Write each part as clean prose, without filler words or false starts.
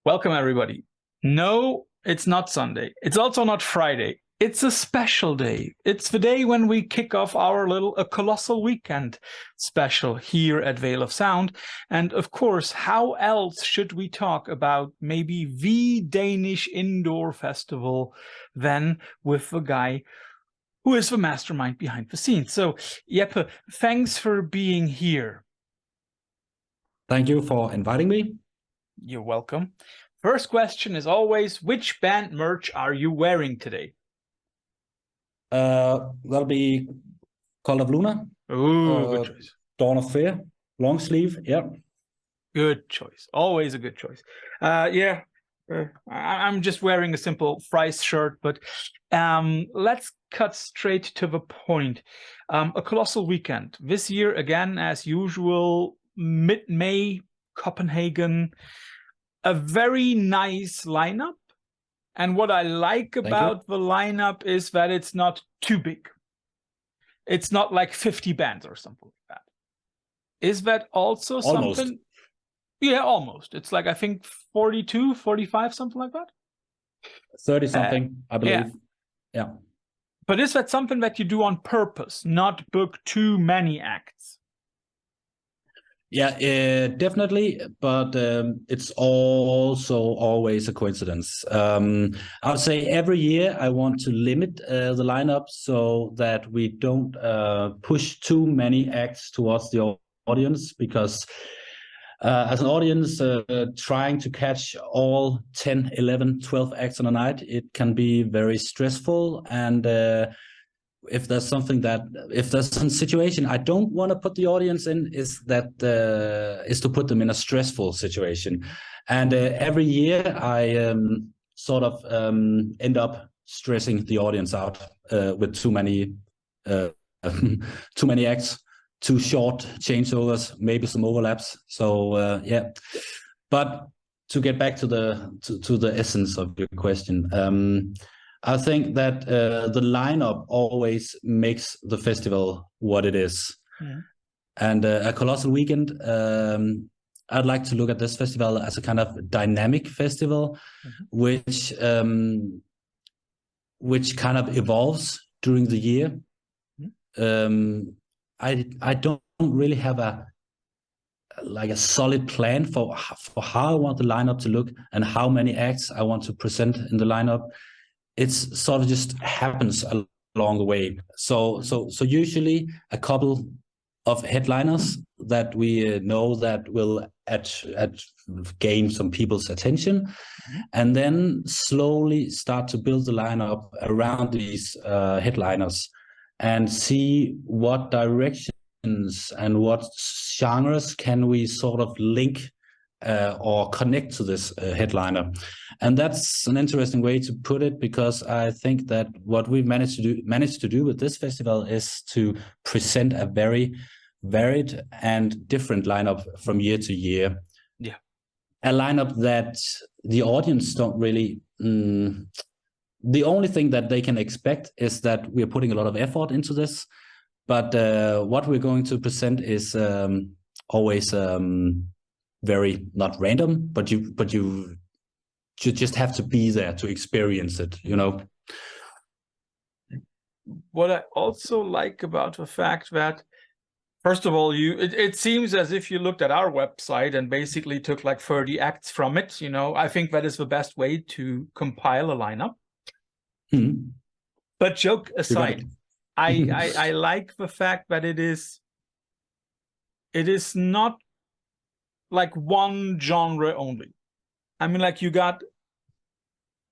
Welcome, everybody. No, it's not Sunday. It's also not Friday. It's a special day. It's the day when we kick off our a Colossal weekend special here at Veil of Sound. And of course, how else should we talk about maybe the Danish indoor festival than with the guy who is the mastermind behind the scenes? So, Jeppe, thanks for being here. Thank you for inviting me. You're welcome. First question is always, which band merch are you wearing today? That'll be Call of Luna. Ooh, good choice. Dawn of Fear, long sleeve. Yeah. Good choice. Always a good choice. I'm just wearing a simple Fries shirt, but let's cut straight to the point. A Colossal weekend. This year, again, as usual, mid-May, Copenhagen. A very nice lineup. And what I like about the lineup is that it's not too big. It's not like 50 bands or something like that. Is that also almost something? Yeah, almost. It's like, I think 42, 45, something like that. 30 something, I believe. Yeah. But is that something that you do on purpose, not book too many acts? Yeah, definitely, but it's also always a coincidence. I would say every year I want to limit the lineup so that we don't push too many acts towards the audience, because as an audience trying to catch all 10, 11, 12 acts on a night, it can be very stressful. And if there's some situation I don't want to put the audience in, is to put them in a stressful situation. And every year I sort of end up stressing the audience out with too many acts, too short changeovers, maybe some overlaps. So yeah, but to get back to the essence of your question, I think that the lineup always makes the festival what it is. Yeah. And a Colossal weekend, I'd like to look at this festival as a kind of dynamic festival, which kind of evolves during the year. I don't really have a solid plan for how I want the lineup to look and how many acts I want to present in the lineup. It's sort of just happens along the way. So usually a couple of headliners that we know that will gain some people's attention, and then slowly start to build the lineup around these headliners and see what directions and what genres can we sort of link or connect to this headliner. And that's an interesting way to put it, because I think that what we've managed to do with this festival is to present a very varied and different lineup from year to year. Yeah, a lineup that the audience don't really the only thing that they can expect is that we're putting a lot of effort into this, but what we're going to present is always very not random, but you just have to be there to experience it, you know. What I also like about the fact that, first of all, it seems as if you looked at our website and basically took like 30 acts from it. You know, I think that is the best way to compile a lineup. But joke aside, I like the fact that it is not like one genre only. I mean, like, you got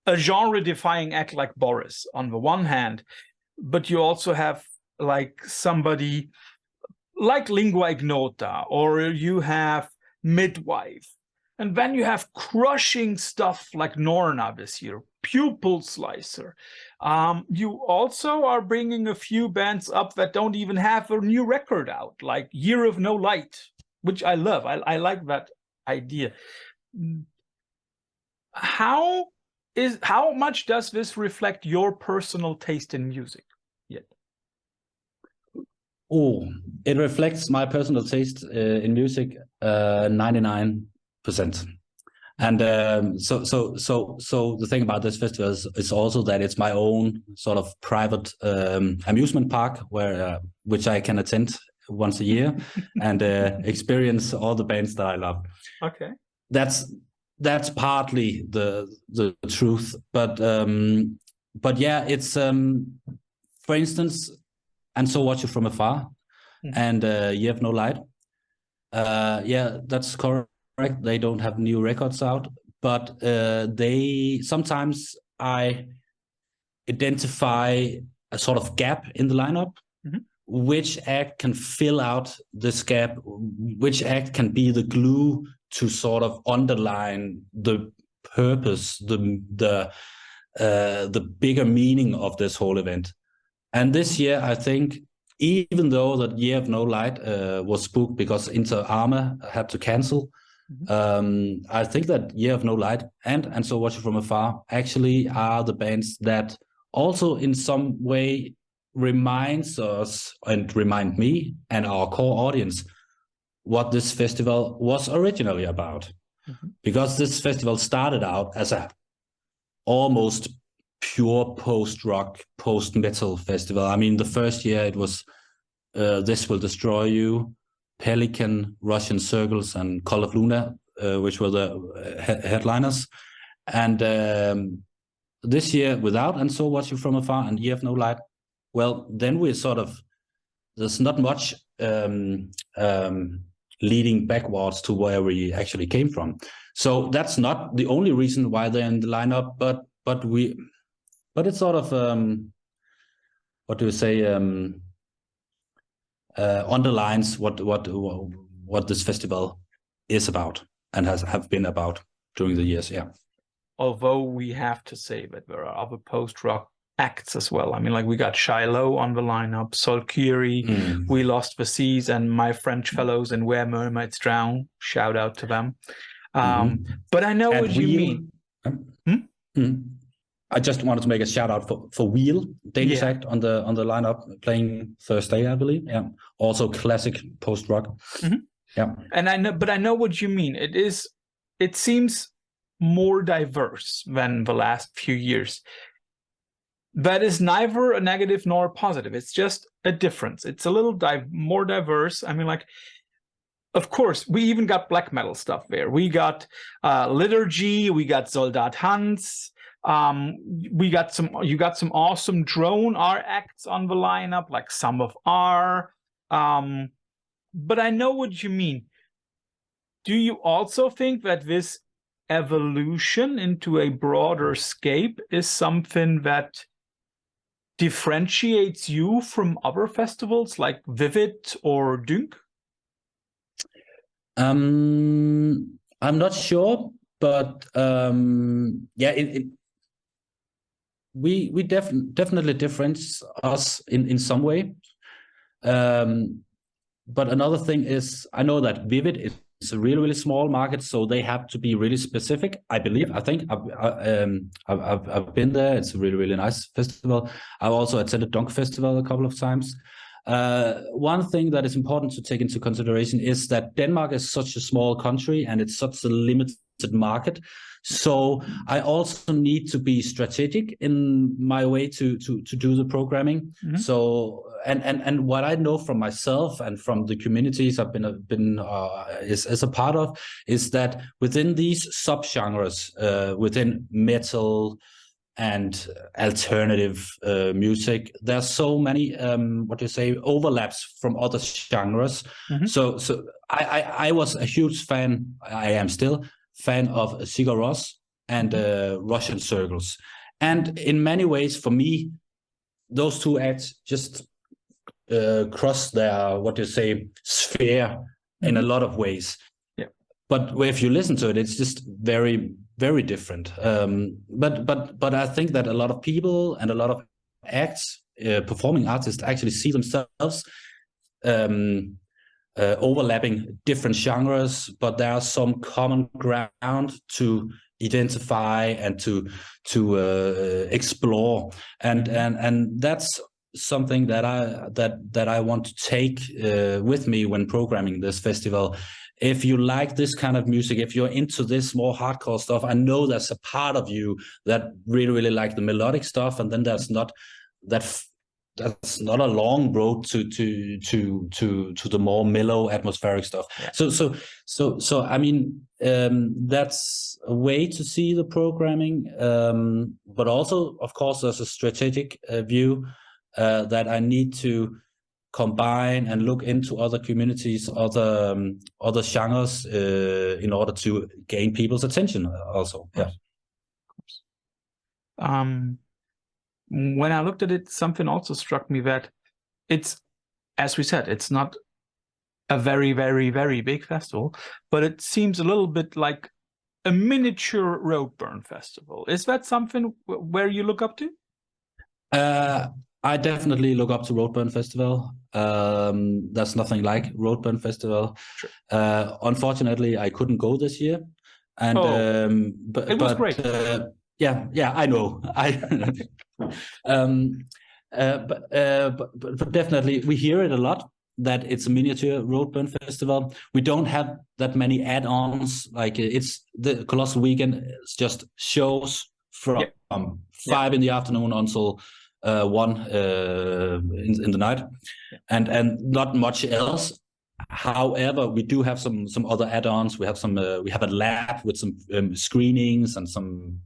a genre-defying act like Boris on the one hand, but you also have like somebody like Lingua Ignota, or you have Midwife, and then you have crushing stuff like Norna this year, Pupil Slicer. You also are bringing a few bands up that don't even have a new record out, like Year of No Light, which I love. I like that idea. How much does this reflect your personal taste in music? Oh, it reflects my personal taste in music 99%. And so the thing about this festival is also that it's my own sort of private amusement park which I can attend once a year and experience all the bands that I love. Okay. That's partly the truth, but yeah, it's for instance, And So Watch You From Afar and You Have No Light. Yeah, that's correct. They don't have new records out, but they sometimes I identify a sort of gap in the lineup. Which act can fill out this gap? Which act can be the glue to sort of underline the purpose, the bigger meaning of this whole event? And this year, I think, even though that Year of No Light was booked because Inter Arma had to cancel, I think that Year of No Light and So Watch You From Afar actually are the bands that also in some way reminds us and remind me and our core audience what this festival was originally about. Because this festival started out as a almost pure post-rock, post-metal festival. I mean, the first year it was This Will Destroy You, Pelican, Russian Circles, and Call of Luna, which were the headliners. And this year, without And So Watch You From Afar and You Have No Light, well, then we're sort of, there's not much leading backwards to where we actually came from. So that's not the only reason why they're in the lineup, but it's sort of what do you say, underlines what this festival is about and have been about during the years. Yeah. Although we have to say that there are other post-rock acts as well. I mean, like we got Shiloh on the lineup, Solkiri, We Lost the Seas, and My French Fellows and Where Mermaids Drown. Shout out to them. But I know what you mean. I just wanted to make a shout out for Wheel, Danish act on the lineup, playing Thursday, I believe. Yeah, also classic post rock. Yeah, and I know what you mean. It seems more diverse than the last few years. That is neither a negative nor a positive. It's just a difference. It's a little more diverse. I mean, like, of course, we even got black metal stuff there. We got Liturgy. We got Soldat Hans. You got some awesome drone art acts on the lineup, like Sum of R. But I know what you mean. Do you also think that this evolution into a broader scape is something that differentiates you from other festivals like Vivid or Dunk? I'm not sure, but yeah, we definitely difference us in some way. But another thing is, I know that Vivid is a really small market, so they have to be really specific. I believe. I think I've been there. It's a really nice festival. I've also attended Dunk Festival a couple of times. One thing that is important to take into consideration is that Denmark is such a small country and it's such a limited market. So I also need to be strategic in my way to do the programming. So and what I know from myself and from the communities I've been is a part of is that within these subgenres, within metal and alternative music, there's so many overlaps from other genres. So I was a huge fan. I am still fan of Sigur Rós and Russian Circles, and in many ways for me those two acts just cross their sphere in a lot of ways. But if you listen to it, it's just very different. But I think that a lot of people and a lot of acts, performing artists, actually see themselves overlapping different genres, but there are some common ground to identify and to explore, and that's something that I want to take with me when programming this festival. if you like this kind of music, if you're into this more hardcore stuff, I know there's a part of you that really, really like the melodic stuff, and then there's not that's not a long road to the more mellow atmospheric stuff. Yeah. So I mean, that's a way to see the programming, but also, of course, there's a strategic view that I need to combine and look into other communities, other genres, in order to gain people's attention. Also, yeah. When I looked at it, something also struck me, that it's, as we said, it's not a very, very, very big festival, but it seems a little bit like a miniature Roadburn festival. Is that something where you look up to? I definitely look up to Roadburn Festival. There's nothing like Roadburn Festival. Sure. Unfortunately, I couldn't go this year, and but it was great. Yeah, I know. But definitely we hear it a lot, that it's a miniature Roadburn Festival. We don't have that many add-ons. Like, it's the Colossal weekend. It's just shows from 5 in the afternoon until 1 in the night, and not much else. However, we do have some other add-ons. We have a lab with some screenings and some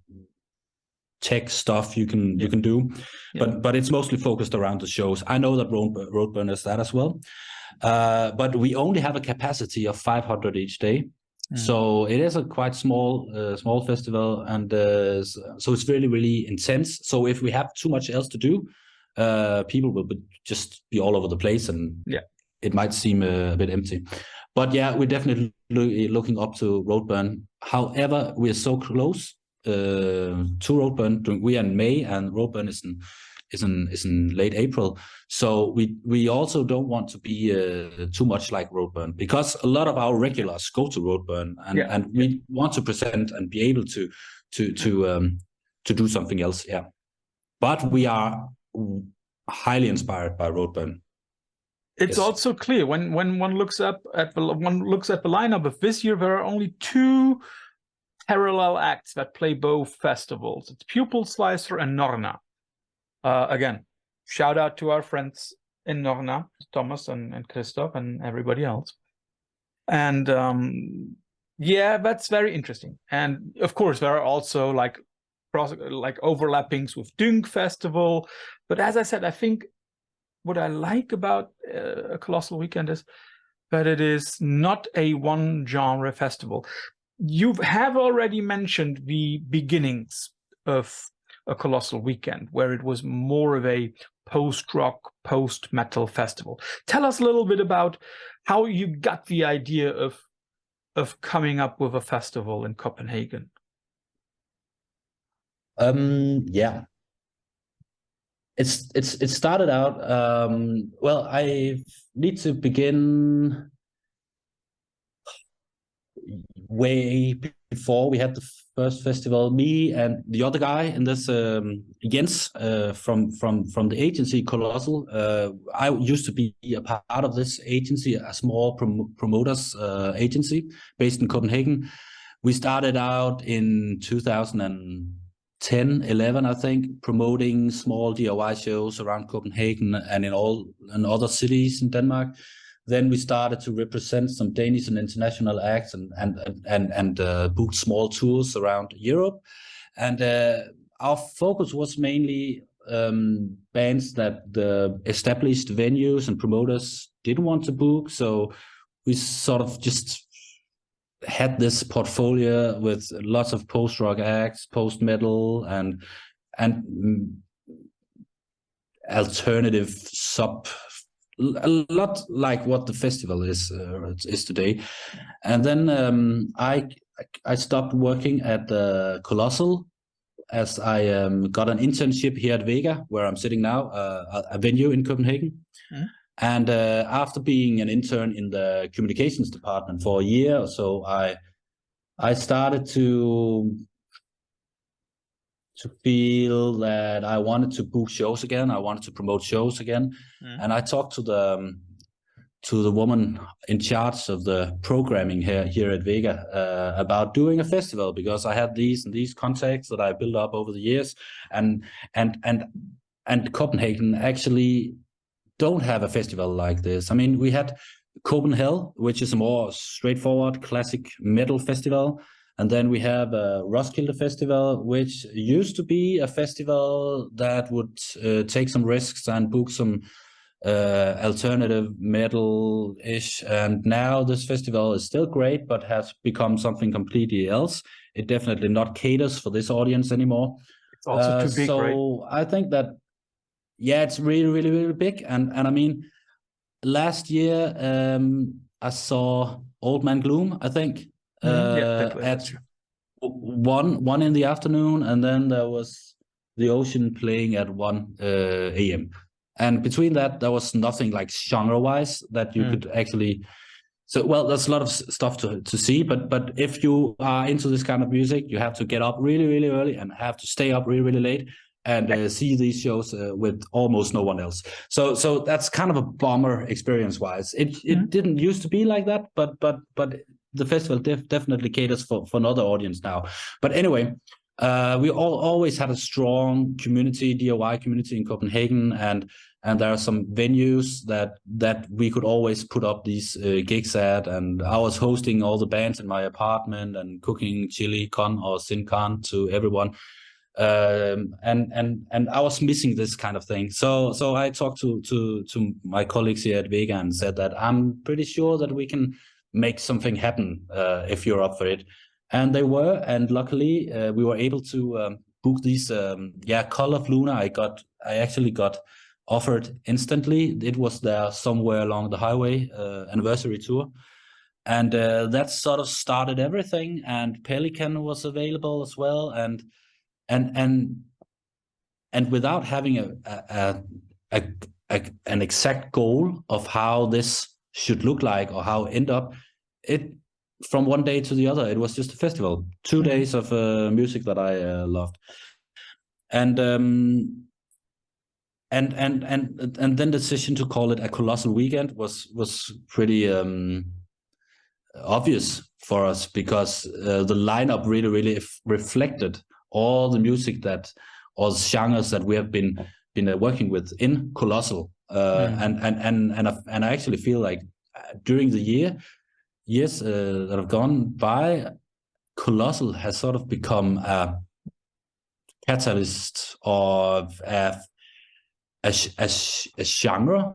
tech stuff you can do, but it's mostly focused around the shows. I know that Roadburn is that as well, but we only have a capacity of 500 each day. So it is a quite small festival, and so it's really, really intense. So if we have too much else to do, people will just be all over the place, and it might seem a bit empty. But yeah, we're definitely looking up to Roadburn. However, we're so close to Roadburn. We are in May, and Roadburn is in late April. So we also don't want to be too much like Roadburn, because a lot of our regulars go to Roadburn, and we want to present and be able to do something else. Yeah, but we are highly inspired by Roadburn. It's also clear when one looks at the lineup of this year, there are only 2 parallel acts that play both festivals. It's Pupil Slicer and Norna. Again, shout out to our friends in Norna, Thomas and Christoph and everybody else. And yeah, that's very interesting. And of course, there are also like overlappings with Dunk Festival. But as I said, I think what I like about a Colossal Weekend is that it is not a one genre festival. You have already mentioned the beginnings of a Colossal Weekend, where it was more of a post-rock, post-metal festival. Tell us a little bit about how you got the idea of coming up with a festival in Copenhagen. Yeah. It started out, well, I need to begin way before we had the first festival. Me and the other guy in this, Jens, from the agency Colossal. I used to be a part of this agency, a small promoters agency based in Copenhagen. We started out in 2010, 11, I think, promoting small DIY shows around Copenhagen and in other cities in Denmark. Then we started to represent some Danish and international acts and booked small tours around Europe. And our focus was mainly bands that the established venues and promoters didn't want to book. So we sort of just had this portfolio with lots of post-rock acts, post-metal, and alternative a lot like what the festival is today. And then I stopped working at Colossal, as I got an internship here at Vega, where I'm sitting now, a venue in Copenhagen. And after being an intern in the communications department for a year or so, I started to feel that I wanted to book shows again. I wanted to promote shows again. And I talked to to the woman in charge of the programming here at Vega about doing a festival, because I had these contacts that I built up over the years, and Copenhagen actually don't have a festival like this. I mean, we had Copenhagen, which is a more straightforward classic metal festival. And then we have Roskilde Festival, which used to be a festival that would take some risks and book some alternative metal-ish. And now this festival is still great, but has become something completely else. It definitely not caters for this audience anymore. It's also too big, right? So I think that, yeah, it's really, really, really big. And I mean, last year I saw Old Man Gloom, I think, at 1 in the afternoon, and then there was The Ocean playing at 1 a.m. And between that, there was nothing like genre-wise that you could actually. So, well, there's a lot of stuff to see, but if you are into this kind of music, you have to get up really, really early and have to stay up really, really late and see these shows with almost no one else. So that's kind of a bummer experience-wise. It didn't used to be like that, but the festival definitely caters for another audience now. But anyway, we always had a strong community, DIY community in Copenhagen, and there are some venues that we could always put up these gigs at. And I was hosting all the bands in my apartment and cooking chili con or sin con to everyone. And I was missing this kind of thing. So I talked to my colleagues here at Vega and said that I'm pretty sure that we can make something happen if you're up for it. And they were, and luckily we were able to book these. Call of Luna. I actually got offered instantly. It was there somewhere along the highway anniversary tour. And that sort of started everything. And Pelican was available as well. And without having an exact goal of how this should look like or how it end up, it from one day to the other, it was just a festival. 2 days of music that I loved, and then the decision to call it a Colossal Weekend was pretty obvious for us, because the lineup really reflected all the music all the genres that we have been working with in Colossal, and I actually feel like during the years that have gone by, Colossal has sort of become a catalyst of a genre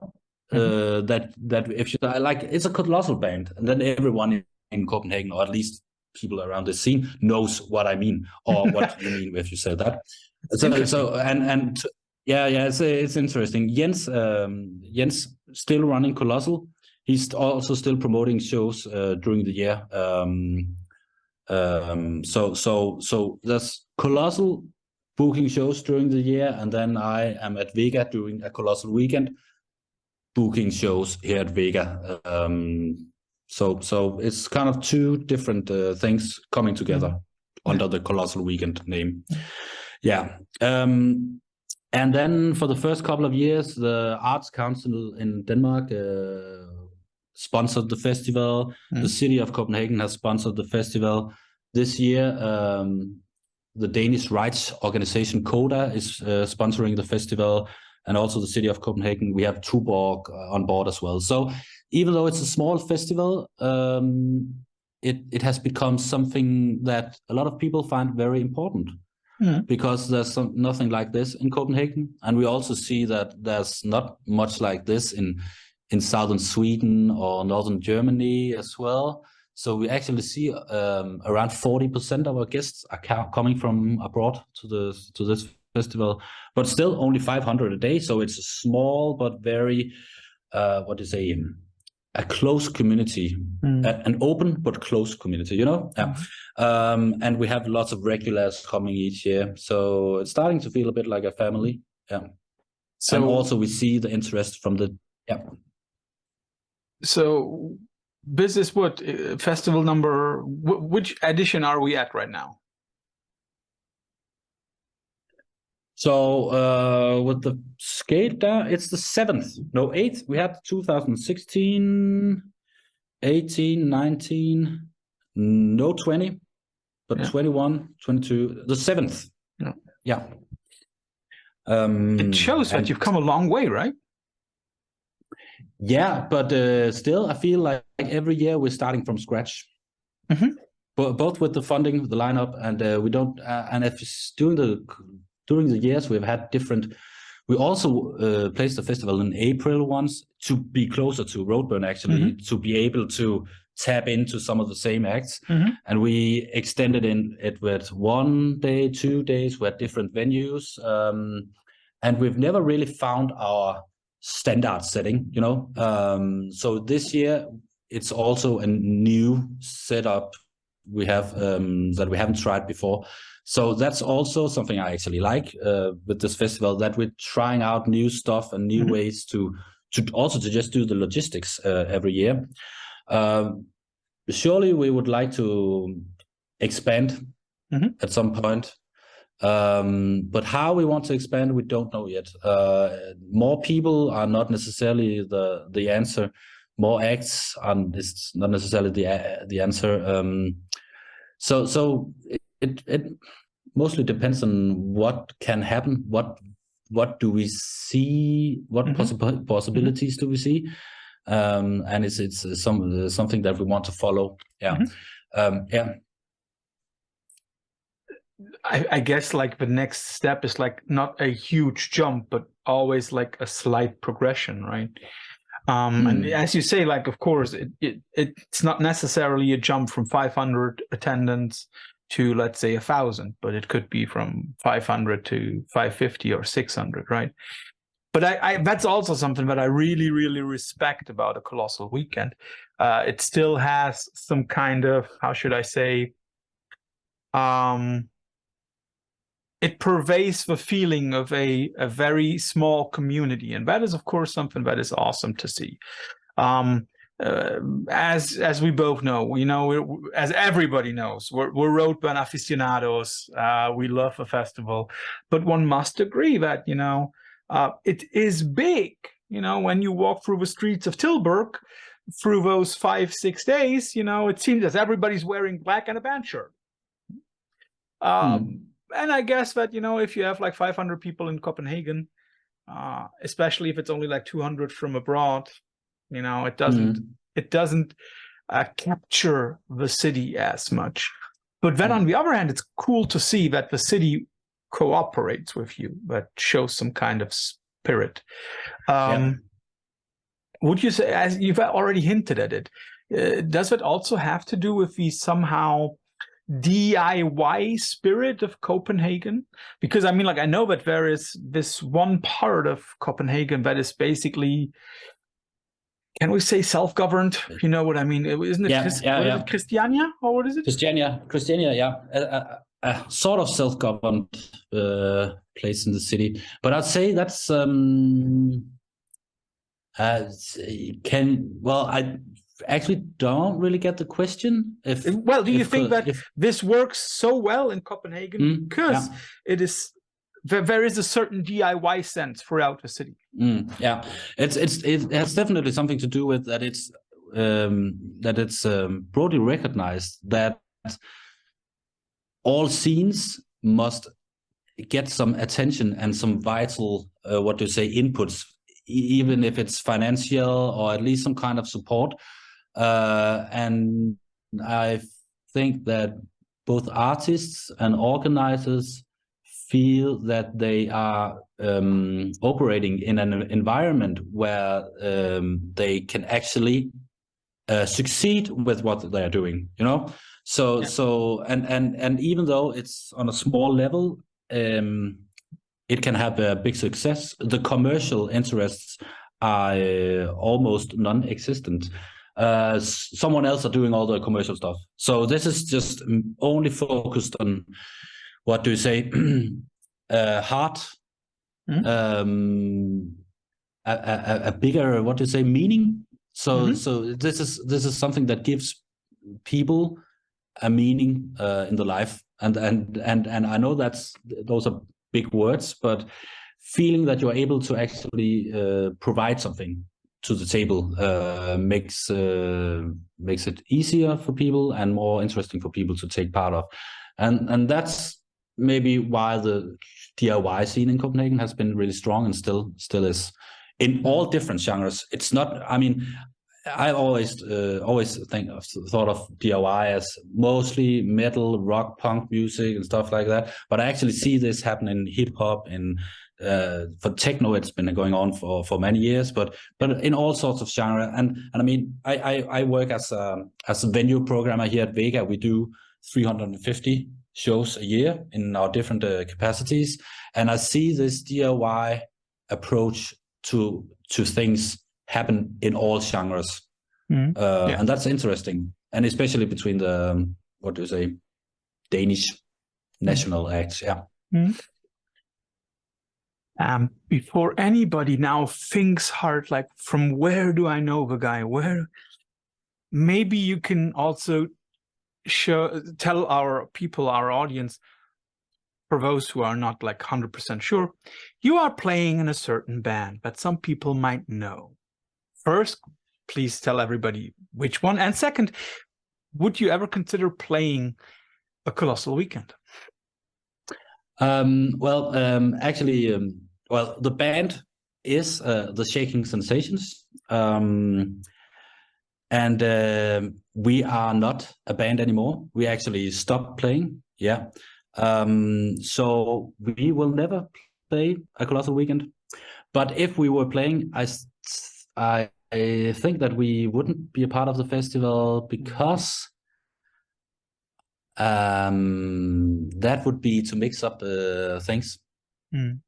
that if you like, it's a Colossal band, and then everyone in Copenhagen, or at least people around the scene, knows what I mean, or what you mean if you say that. It's interesting. Jens still running Colossal. He's also still promoting shows during the year. So there's Colossal booking shows during the year, and then I am at Vega doing a Colossal Weekend booking shows here at Vega. So it's kind of two different things coming together under the Colossal Weekend name. Yeah. And then for the first couple of years, the Arts Council in Denmark sponsored the festival. The city of Copenhagen has sponsored the festival. This year, the Danish rights organization Coda is sponsoring the festival, and also the city of Copenhagen. We have Tuborg on board as well. So even though it's a small festival, it has become something that a lot of people find very important, because there's nothing like this in Copenhagen. And we also see that there's not much like this in southern Sweden or northern Germany as well. So we actually see around 40% of our guests are coming from abroad to this festival, but still only 500 a day. So it's a small but very a close community, an open but close community, you know. And we have lots of regulars coming each year, so it's starting to feel a bit like a family. So, and also we see the interest from the So this is what festival number, which edition are we at right now? So with the skate there, it's the 7th, no 8th. We had 2016, 18, 19, no 20, but 21, 22, the 7th. Yeah. It shows that you've come a long way, right? Yeah, but still, I feel like every year we're starting from scratch. Both with the funding, the lineup, and we don't. And if during the years we've had different. We also placed the festival in April once to be closer to Roadburn, actually, to be able to tap into some of the same acts. And we extended it with 1 day, 2 days, with different venues. And we've never really found our standard setting, you know. So this year, it's also a new setup we have that we haven't tried before. So that's also something I actually like with this festival, that we're trying out new stuff and new ways to just do the logistics every year. Surely we would like to expand at some point. But how we want to expand, we don't know yet. More people are not necessarily the answer. More acts is not necessarily the answer. So it mostly depends on what can happen. What do we see? What possibilities do we see? And it's something that we want to follow. Yeah. Yeah. I guess like the next step is like not a huge jump, but always like a slight progression, right? And as you say, like, of course, it's not necessarily a jump from 500 attendants to, let's say, 1,000, but it could be from 500 to 550 or 600, right? But I that's also something that I really, really respect about a Colossal weekend. It still has some kind of, how should I say, it purveys the feeling of a very small community, and that is, of course, something that is awesome to see. As we both know, as everybody knows, we're Roadburn aficionados. We love the festival, but one must agree that it is big. When you walk through the streets of Tilburg through those 5-6 days, it seems as everybody's wearing black and a band shirt. And I guess that, if you have like 500 people in Copenhagen, especially if it's only like 200 from abroad, it doesn't capture the city as much. But then on the other hand, it's cool to see that the city cooperates with you, that shows some kind of spirit. Would you say, as you've already hinted at it, does it also have to do with the somehow DIY spirit of Copenhagen? Because I know that there is this one part of Copenhagen that is basically, can we say, self-governed? You know what I mean? Isn't it? Is it Christiania, or what is it? Christiania, yeah. A sort of self-governed place in the city, but I'd say that's I actually don't really get the question. Do you think that this works so well in Copenhagen because it is there is a certain DIY sense throughout the city? Yeah, it has definitely something to do with that. It's broadly recognized that all scenes must get some attention and some vital inputs, even if it's financial or at least some kind of support. And I think that both artists and organizers feel that they are operating in an environment where they can actually succeed with what they are doing, So and even though it's on a small level, it can have a big success. The commercial interests are almost non-existent. Someone else are doing all the commercial stuff. So this is just only focused on, heart, a bigger, meaning. So this is something that gives people a meaning in the life, and I know those are big words, but feeling that you're able to actually provide something to the table makes it easier for people and more interesting for people to take part of, and that's maybe why the DIY scene in Copenhagen has been really strong and still is in all different genres. It's not, I mean, I always thought of DIY as mostly metal, rock, punk music and stuff like that. But I actually see this happen in hip hop, in for techno. It's been going on for many years, but in all sorts of genre. And I mean, I work as a venue programmer here at Vega. We do 350 shows a year in our different capacities, and I see this DIY approach to things happen in all genres. And that's interesting, and especially between the what do you say, Danish national acts. Before anybody now thinks hard, like, from where do I know the guy? Where? Maybe you can also tell our people, our audience, for those who are not like 100% sure, you are playing in a certain band, but some people might know. First, please tell everybody which one. And second, would you ever consider playing a Colossal weekend? Actually, the band is the Shaking Sensations. And we are not a band anymore. We actually stopped playing. So we will never play a Colossal weekend. But if we were playing, I think that we wouldn't be a part of the festival because that would be to mix up things. And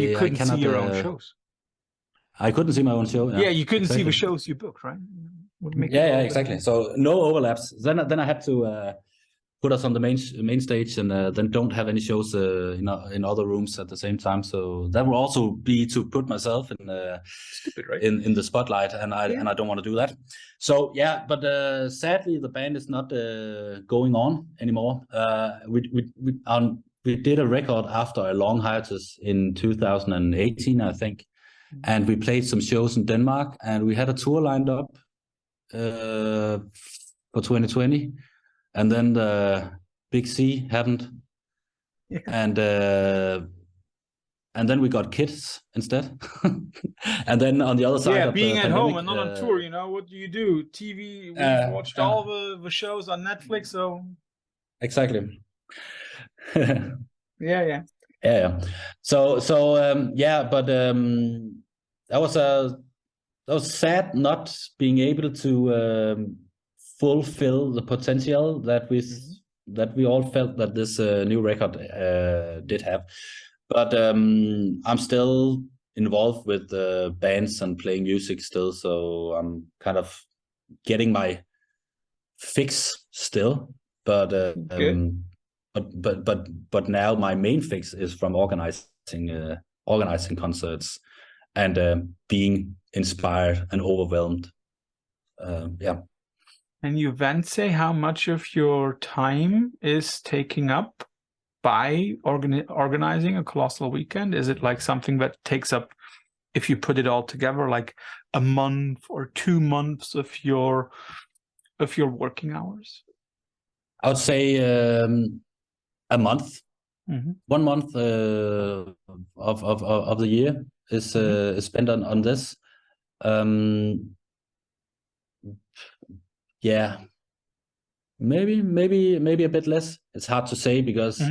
you couldn't see your own shows. I couldn't see my own show. Yeah, you couldn't see the shows you booked, right? Exactly. So no overlaps. Then I had to put us on the main stage, and then don't have any shows in other rooms at the same time. So that will also be to put myself in stupid, right? in the spotlight, and I don't want to do that. So but sadly the band is not going on anymore. We did a record after a long hiatus in 2018, I think, and we played some shows in Denmark, and we had a tour lined up for 2020. And then the big C happened, and then we got kids instead. And then on the other side, being of the at pandemic, home and not on tour, what do you do? TV. We've watched all the shows on Netflix, so exactly. Yeah. So but that was sad not being able to fulfill the potential that we all felt that this new record did have. But I'm still involved with bands and playing music still, so I'm kind of getting my fix still. But but now my main fix is from organizing concerts and being inspired and overwhelmed. And you then say how much of your time is taking up by organizing a Colossal weekend? Is it like something that takes up, if you put it all together, like a month or 2 months of your working hours? I would say a month. 1 month of the year is spent on this. Maybe a bit less. It's hard to say because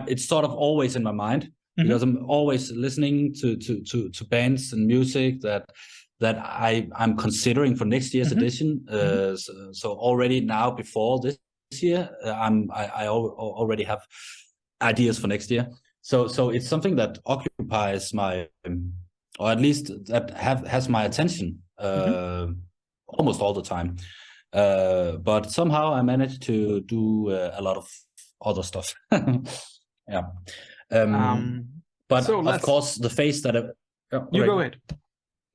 it's sort of always in my mind because I'm always listening to bands and music that I'm considering for next year's edition. So already now before this year, I already have ideas for next year. So it's something that occupies my, or at least that has my attention almost all the time. But somehow I managed to do a lot of other stuff. But so of course, the phase that you go ahead.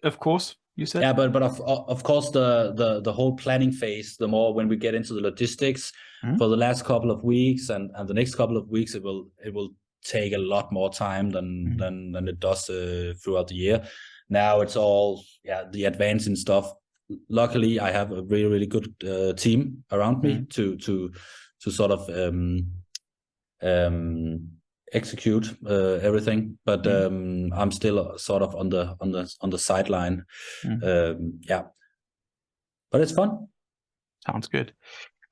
Of course, you said. But of course, the whole planning phase. The more when we get into the logistics for the last couple of weeks and the next couple of weeks, it will take a lot more time than it does throughout the year. Now it's all the advancing stuff. Luckily, I have a really good team around me to sort of execute everything, but I'm still sort of on the sideline. But it's fun. Sounds good.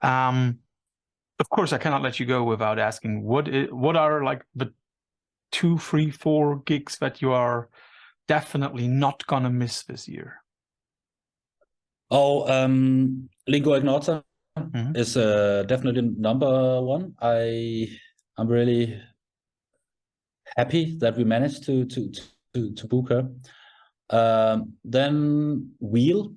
Of course, I cannot let you go without asking what are like the 2, 3, 4 gigs that you are definitely not gonna miss this year. Oh, Lingua Ignota is definitely number one. I'm really happy that we managed to book her. Then Wheel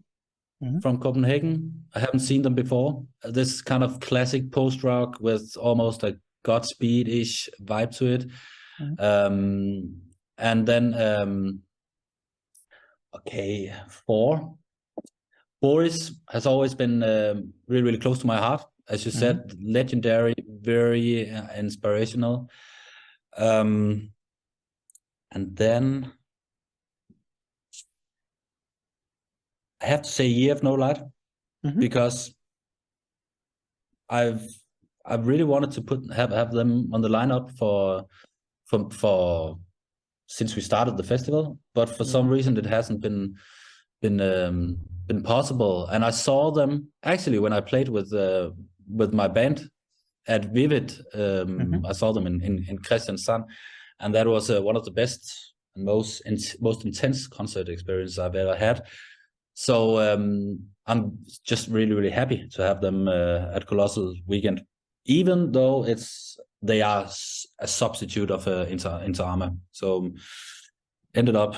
from Copenhagen. I haven't seen them before. This kind of classic post-rock with almost a Godspeed-ish vibe to it. And then, okay, 4. Boris has always been really close to my heart. As you said, legendary, very inspirational. And then I have to say Year of No Light, because I've really wanted to have them on the lineup for since we started the festival, but for some reason it hasn't been possible. And I saw them actually when I played with my band at Vivid. I saw them in Kristiansand, and that was one of the best and most intense concert experiences I've ever had. So I'm just really happy to have them at Colossal weekend, even though they are a substitute of Inter Arma. So ended up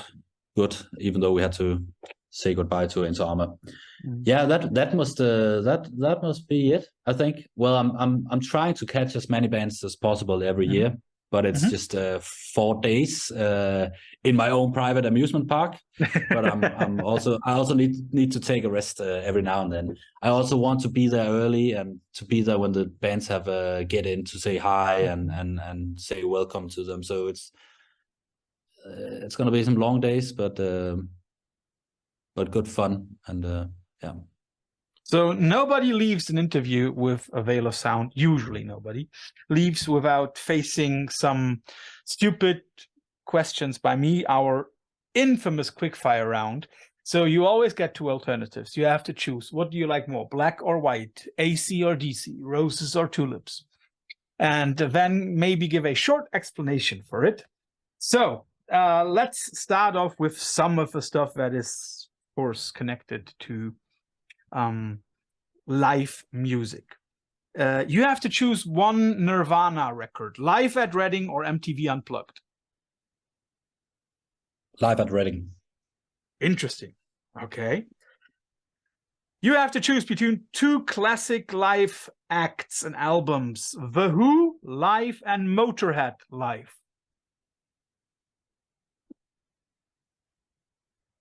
good, even though we had to say goodbye to Inter Arma. Yeah, that must be it, I think. Well, I'm trying to catch as many bands as possible every year, but it's just 4 days in my own private amusement park. But I also need to take a rest every now and then. I also want to be there early and to be there when the bands have get in to say hi and say welcome to them. So it's gonna be some long days, but good fun. And yeah. So nobody leaves an interview with a Veil of Sound. Usually nobody leaves without facing some stupid questions by me, our infamous quickfire round. So you always get 2 alternatives. You have to choose. What do you like more, black or white, AC or DC, roses or tulips? And then maybe give a short explanation for it. So let's start off with some of the stuff that is, of course, connected to live music. You have to choose one Nirvana record, Live at Reading or MTV Unplugged. Live at Reading. Interesting. Okay. You have to choose between 2 classic live acts and albums, The Who live and Motorhead live.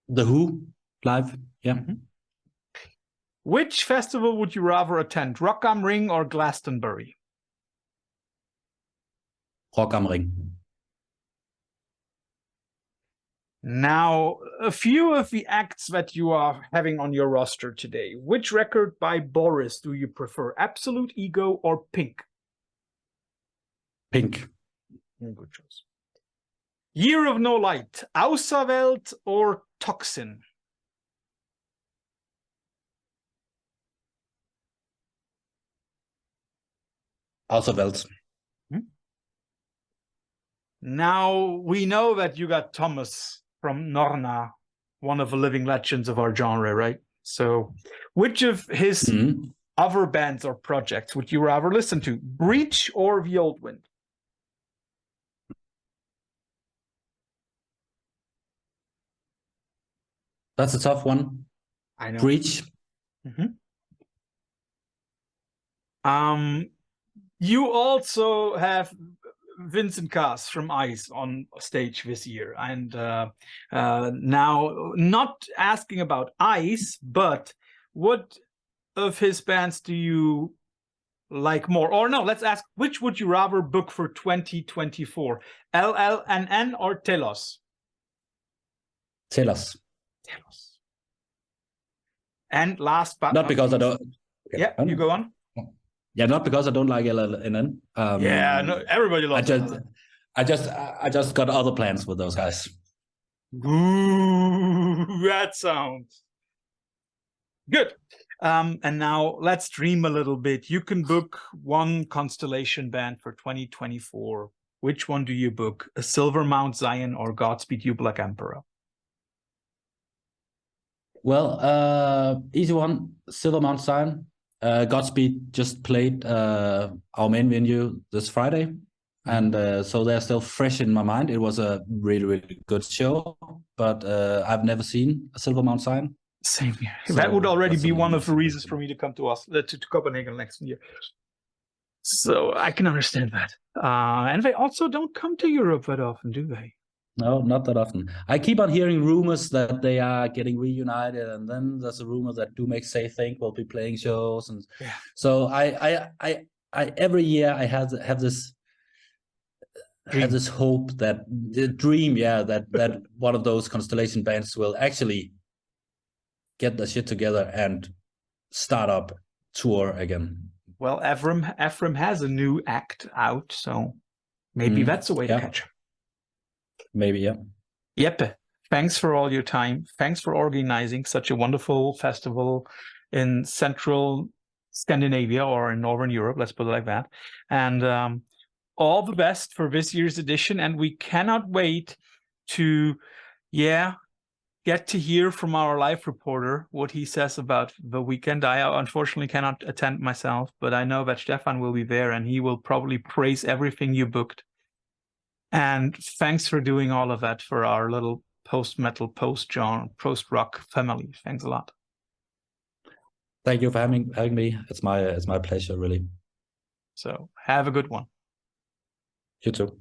The Who live, yeah. Which festival would you rather attend, Rock am Ring or Glastonbury? Rock am Ring. Now, a few of the acts that you are having on your roster today, which record by Boris do you prefer, Absolute Ego or Pink? Pink. Good choice. Year of No Light, Außerwelt or Toxin? Außerwelt. Now, we know that you got Thomas from Norna, one of the living legends of our genre, right? So which of his other bands or projects would you rather listen to, Breach or The Old Wind? That's a tough one. I know. Breach. You also have Vincent Cass from Ice on stage this year, and now not asking about Ice, but what of his bands do you like more? Or no, let's ask, which would you rather book for 2024? LLNN or Telos? Telos. Telos. And last but not because least, I don't. Yeah, you go on. Yeah, not because I don't like LLNN. Yeah, no, everybody loves it. I just got other plans with those guys. Ooh, that sounds good. And now let's dream a little bit. You can book one constellation band for 2024. Which one do you book? A Silver Mount Zion or Godspeed You Black Emperor? Well, easy one, Silver Mount Zion. Godspeed just played our main venue this Friday. And so they're still fresh in my mind. It was a really, really good show, but I've never seen a Silver Mount Zion. Same here. So that would already be one of the reasons for me to come to us to Copenhagen next year. So I can understand that. And they also don't come to Europe that often, do they? No, not that often. I keep on hearing rumors that they are getting reunited, and then there's a rumor that Do Make Say Think will be playing shows, and so I every year I have this hope, that the dream, that one of those constellation bands will actually get the shit together and start up tour again. Well, Ephraim has a new act out, so maybe that's a way to catch him. Maybe, yeah. Jeppe, thanks for all your time. Thanks for organizing such a wonderful festival in Central Scandinavia, or in Northern Europe, let's put it like that. And all the best for this year's edition. And we cannot wait to, get to hear from our live reporter what he says about the weekend. I unfortunately cannot attend myself, but I know that Stefan will be there and he will probably praise everything you booked. And thanks for doing all of that for our little post-metal, post-rock family. Thanks a lot. Thank you for having me. It's my pleasure, really. So have a good one. You too.